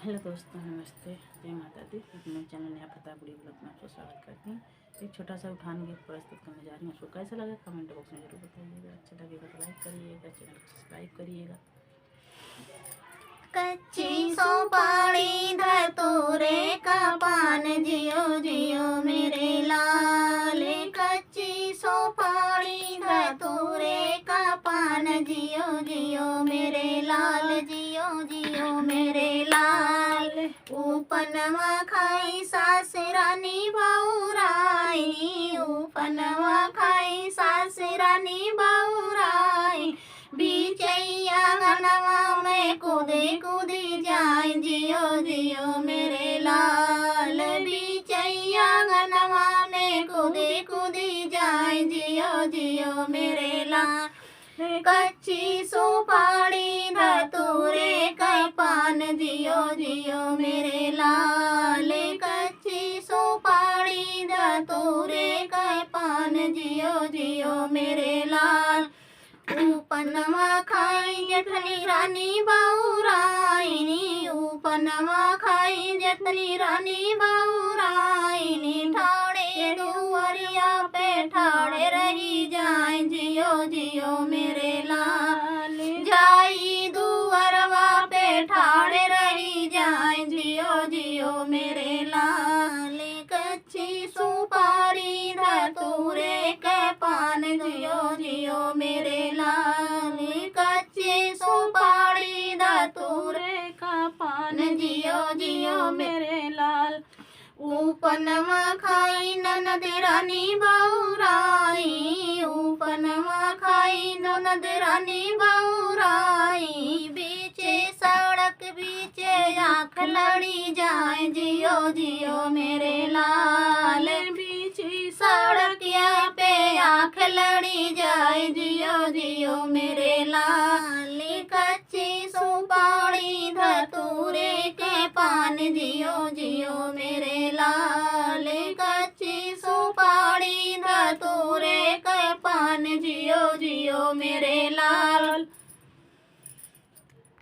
Hello दोस्तों, नमस्ते, जय माता दी। एक नए चैनल नया पता बुढ़ी ब्लॉग में आपको स्वागत करती हूँ। एक छोटा सा उठान गीत प्रस्तुत करने जा रही हूँ। उसको कैसा लगा कमेंट बॉक्स में जरूर बताइएगा। अच्छा लगेगा तो लाइक करिएगा, चैनल को सब्सक्राइब करिएगा। कच्ची सोपारी धतूरे का पान जियो जियो मेरे लाल। कच्ची सोपारी धतूरे का पान जियो जियो मेरे लाल, जियो जियो मेरे लाल। उपनवा खाई सासरानी बहुराई, उपनवा खाई सासरानी बहुराई। बीचैया गनवा में कूदे कूदी जाए जियो जियो मेरे लाल। बीचैया गनवा में कूदे कूदी जाए जियो जियो मेरे लाल। कच्ची सुपारी धतूरे का पान जियो जियो मेरे लाल। कच्ची सुपारी धतूरे का पान जियो जियो मेरे लाल। उपनवा खाई जेठनी रानी बहुराइनी, उपनवा खाई जेठनी रानी बहुराइनी। ठाड़े दुआरिया पे ठाड़े रही जाए जियो जियो मेरे लाल। जाई दुआरवा पे ठाड़े रही जाए जियो जियो मेरे लाल। कच्ची सुपारी धतूरे के पान जियो जियो मेरे लाल। कच्ची सुपारी धतूरे का पान जियो जियो मेरे लाल। उपनवा खाई ननद रानी बहुराई, उपनवा खाई ननद रानी बहुराई। बीचे सड़क बीचे आँख लड़ी जाए जियो जियो मेरे लाल। बीचे सड़किया पे आँख लड़ी जाए जियो जियो मेरे लाल।